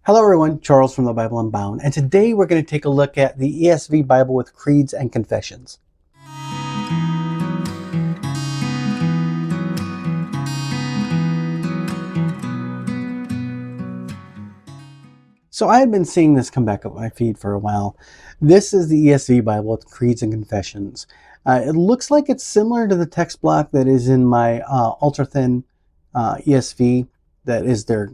Hello everyone, Charles from the Bible Unbound, and today we're going to take a look at the ESV Bible with creeds and confessions. So I had been seeing this come back up my feed for a while. This is the ESV Bible with creeds and confessions. It looks like it's similar to the text block that is in my ultra-thin ESV. That is their,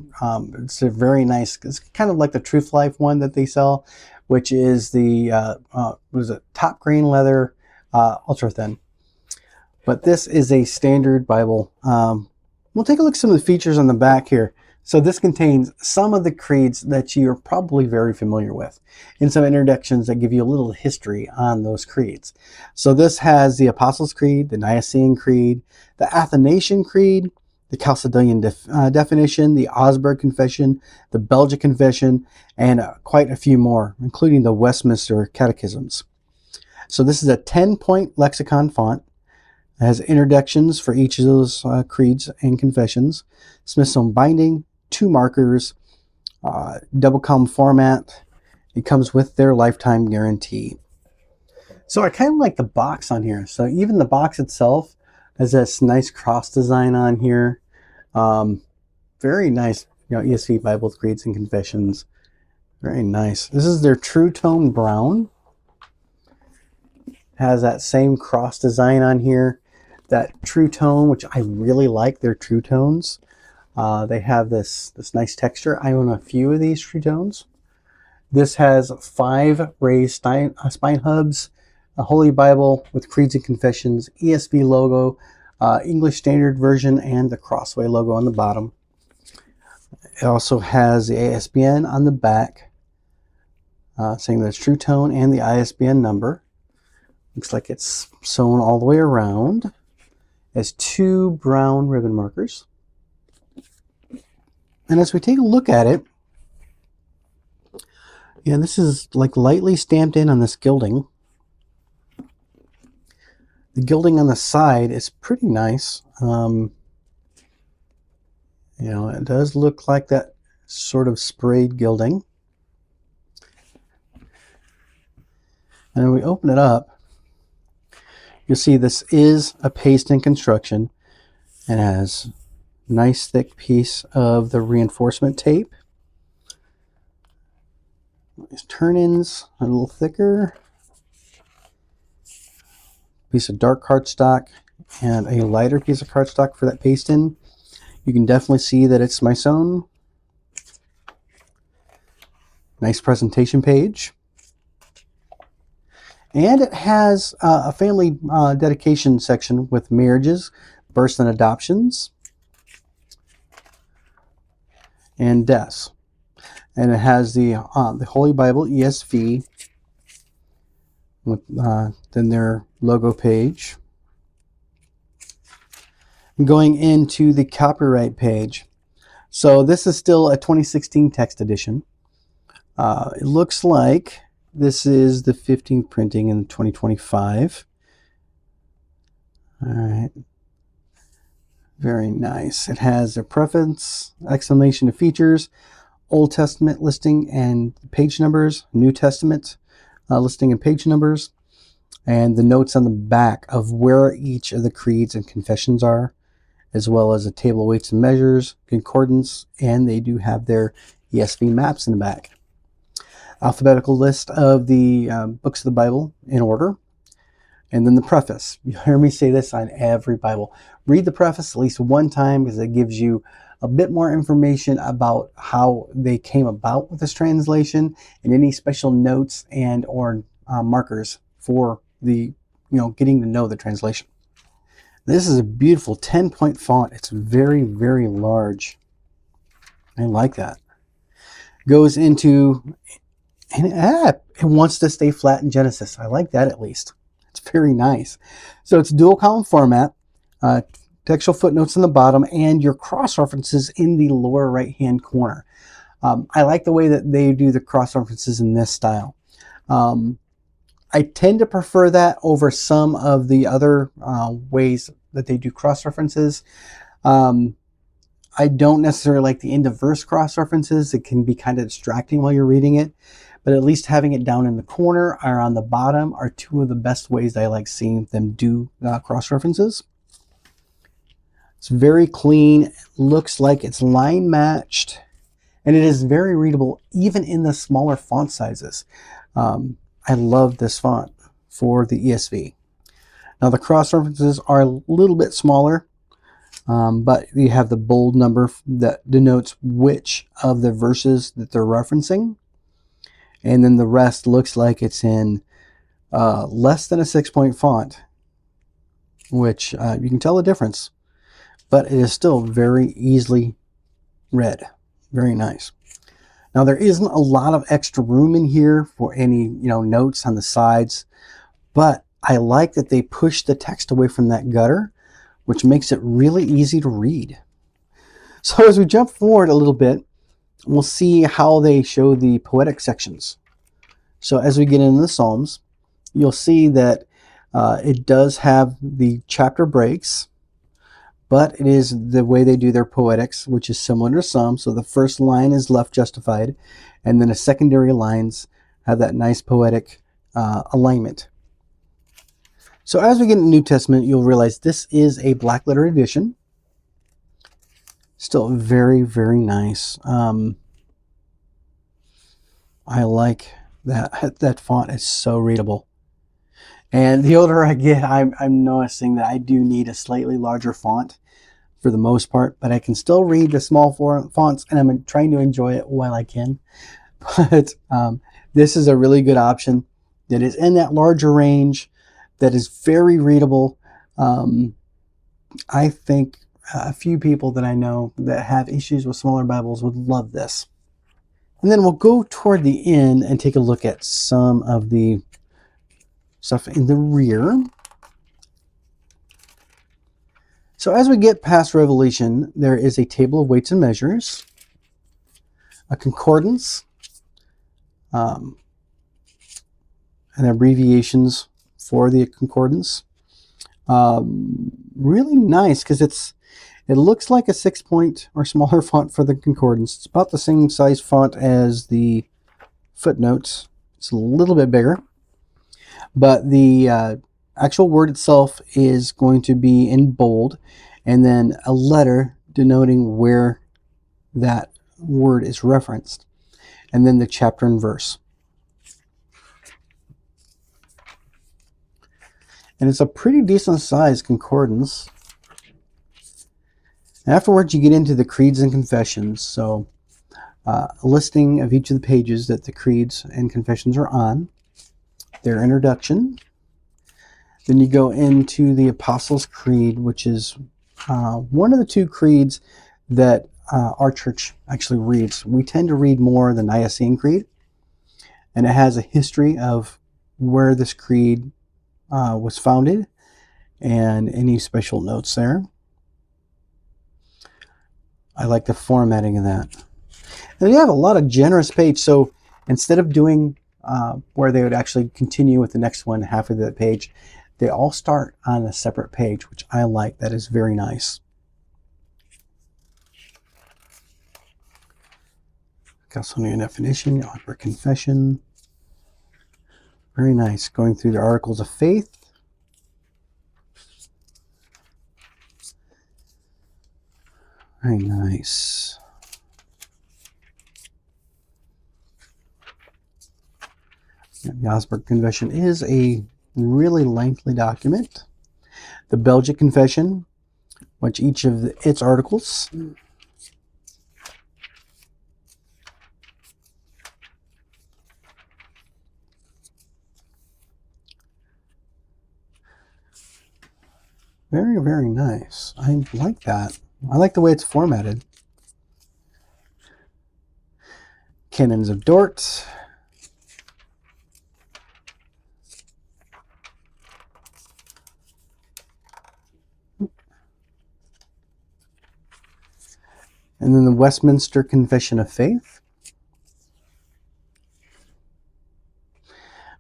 it's a very nice, it's kind of like the Truth Life one that they sell, which is the, what is it, top grain leather, ultra thin. But this is a standard Bible. We'll take a look at some of the features on the back here. So this contains some of the creeds that you're probably very familiar with, and some introductions that give you a little history on those creeds. So this has the Apostles' Creed, the Nicene Creed, the Athanasian Creed, the Chalcedonian definition, the Augsburg Confession, the Belgic Confession, and quite a few more, including the Westminster Catechisms. So this is a 10-point lexicon font. It has introductions for each of those creeds and confessions, Smithsonian binding, 2 markers, double column format. It comes with their lifetime guarantee. So I kind of like the box on here. So even the box itself has this nice cross design on here. Very nice, ESV Bible with creeds and confessions. Very nice. This is their TruTone Brown. Has that same cross design on here. That TruTone, which I really like their TruTones. They have this nice texture. I own a few of these TruTones. This has 5 raised spine hubs, a Holy Bible with creeds and confessions, ESV logo, English Standard Version, and the Crossway logo on the bottom. It also has the ISBN on the back, saying that it's TruTone and the ISBN number. Looks like it's sewn all the way around. It has 2 brown ribbon markers. And as we take a look at it, this is like lightly stamped in on this gilding. The gilding on the side is pretty nice. It does look like that sort of sprayed gilding. And when we open it up, you'll see this is a paste-in construction. It has a nice thick piece of the reinforcement tape. These turn-ins are a little thicker. Piece of dark cardstock and a lighter piece of cardstock for that paste in. You can definitely see that it's my sewn. Nice presentation page. And it has a family dedication section with marriages, births and adoptions, and deaths. And it has the Holy Bible ESV with then their logo page. Going into the copyright page. So this is still a 2016 text edition. It looks like this is the 15th printing in 2025. All right. Very nice. It has a preface, explanation of features, Old Testament listing and page numbers, New Testament listing and page numbers, and the notes on the back of where each of the creeds and confessions are, as well as a table of weights and measures, concordance, and they do have their ESV maps in the back. Alphabetical list of the books of the Bible in order, and then the preface. You hear me say this on every Bible. Read the preface at least one time because it gives you a bit more information about how they came about with this translation and any special notes and or markers for the, getting to know the translation. This is a beautiful 10-point font. It's very, very large. I like that. Goes into, and it wants to stay flat in Genesis. I like that at least. It's very nice. So it's dual column format, textual footnotes on the bottom, and your cross references in the lower right hand corner. I like the way that they do the cross references in this style. I tend to prefer that over some of the other ways that they do cross references. I don't necessarily like the end of verse cross references. It can be kind of distracting while you're reading it, but at least having it down in the corner or on the bottom are two of the best ways I like seeing them do cross references. It's very clean, looks like it's line matched, and it is very readable even in the smaller font sizes. I love this font for the ESV. Now the cross references are a little bit smaller, but you have the bold number that denotes which of the verses that they're referencing. And then the rest looks like it's in less than a 6-point font, which you can tell the difference. But it is still very easily read. Very nice. Now there isn't a lot of extra room in here for any notes on the sides, but I like that they push the text away from that gutter, which makes it really easy to read. So as we jump forward a little bit, we'll see how they show the poetic sections. So as we get into the Psalms, you'll see that it does have the chapter breaks, but it is the way they do their poetics, which is similar to some. So the first line is left justified, and then the secondary lines have that nice poetic alignment. So as we get into New Testament, you'll realize this is a black letter edition. Still very, very nice. I like that font is so readable. And the older I get, I'm noticing that I do need a slightly larger font for the most part, but I can still read the small fonts, and I'm trying to enjoy it while I can. But this is a really good option that is in that larger range, that is very readable. I think a few people that I know that have issues with smaller Bibles would love this. And then we'll go toward the end and take a look at some of the stuff in the rear. So as we get past Revelation, there is a table of weights and measures, a concordance, and abbreviations for the concordance. Really nice because it looks like a 6-point or smaller font for the concordance. It's about the same size font as the footnotes. It's a little bit bigger, but the actual word itself is going to be in bold, and then a letter denoting where that word is referenced, and then the chapter and verse. And it's a pretty decent sized concordance. Afterwards, you get into the creeds and confessions. So a listing of each of the pages that the creeds and confessions are on, their introduction. Then you go into the Apostles' Creed, which is one of the two creeds that our church actually reads. We tend to read more the Nicene Creed, and it has a history of where this creed was founded and any special notes there. I like the formatting of that. And you have a lot of generous page, so instead of doing where they would actually continue with the next one, half of that page, they all start on a separate page, which I like. That is very nice. Chalcedonian definition, Augsburg confession. Very nice. Going through the articles of faith. Very nice. The Augsburg confession is a really lengthy document. The Belgic confession, which each of its articles. Very, very nice. I like that. I like the way it's formatted. Canons of Dort. And then the Westminster Confession of Faith.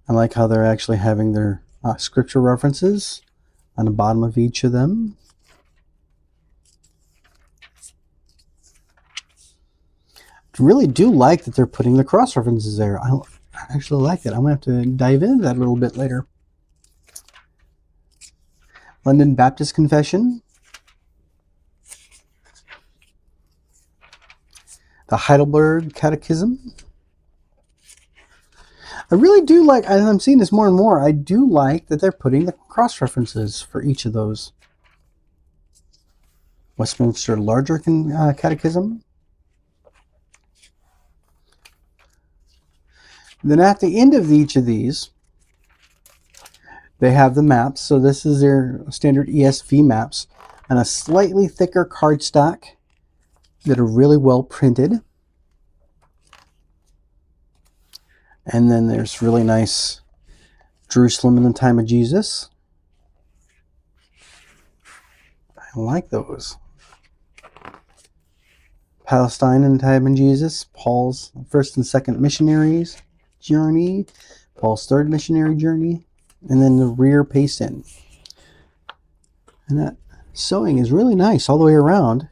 I like how they're actually having their scripture references on the bottom of each of them. really do like that they're putting the cross references there. I actually like it. I'm going to have to dive into that a little bit later. London Baptist Confession. The Heidelberg Catechism. I really do like, as I'm seeing this more and more, I do like that they're putting the cross references for each of those. Westminster Larger Catechism. Then at the end of each of these, they have the maps. So this is their standard ESV maps and a slightly thicker cardstock that are really well printed. And then there's really nice Jerusalem in the time of Jesus. I like those. Palestine in the time of Jesus. Paul's first and second missionaries journey. Paul's third missionary journey. And then the rear paste-in. And that sewing is really nice all the way around.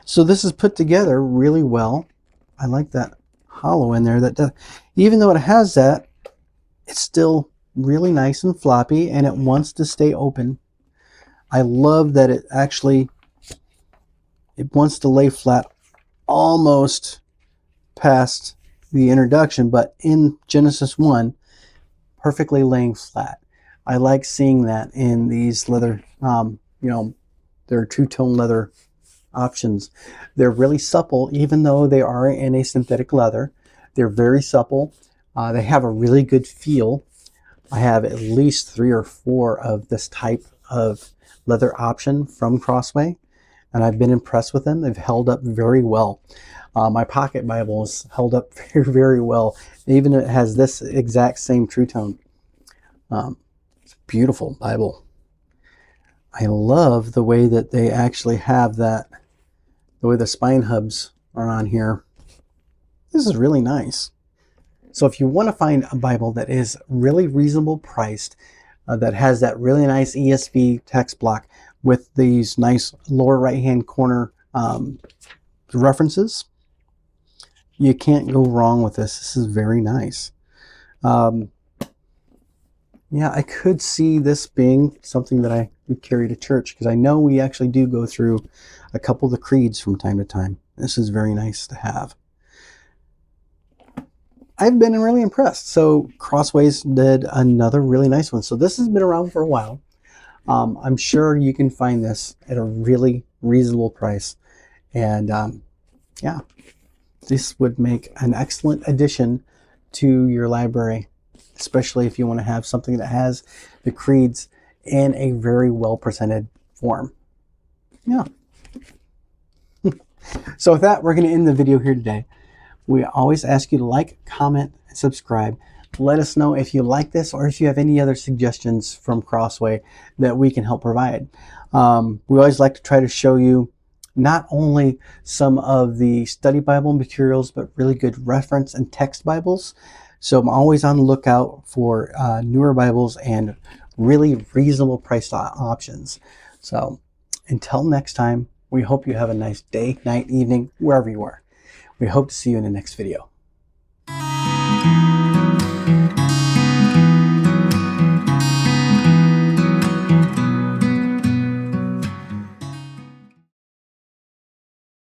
So this is put together really well. I like that hollow in there. That even though it has that, it's still really nice and floppy, and it wants to stay open. I love that it wants to lay flat almost past the introduction, but in Genesis 1, perfectly laying flat. I like seeing that in these leather, their two-tone leather options. They're really supple, even though they are in a synthetic leather. They're very supple. They have a really good feel. I have at least 3 or 4 of this type of leather option from Crossway, and I've been impressed with them. They've held up very well. My pocket Bible has held up very, very well. Even it has this exact same TruTone. It's a beautiful Bible. I love the way that they actually have that, the way the spine hubs are on here. This is really nice. So if you want to find a Bible that is really reasonable priced, that has that really nice ESV text block with these nice lower right hand corner references, you can't go wrong with this. This is very nice. Yeah, I could see this being something that I would carry to church, because I know we actually do go through a couple of the creeds from time to time. This is very nice to have. I've been really impressed. So Crossways did another really nice one. So this has been around for a while. I'm sure you can find this at a really reasonable price. And yeah, this would make an excellent addition to your library, especially if you want to have something that has the creeds in a very well presented form. Yeah. So with that, we're going to end the video here today. We always ask you to like, comment, and subscribe. Let us know if you like this or if you have any other suggestions from Crossway that we can help provide. We always like to try to show you not only some of the study Bible materials, but really good reference and text Bibles. So I'm always on the lookout for newer Bibles and really reasonable priced options. So until next time, we hope you have a nice day, night, evening, wherever you are. We hope to see you in the next video.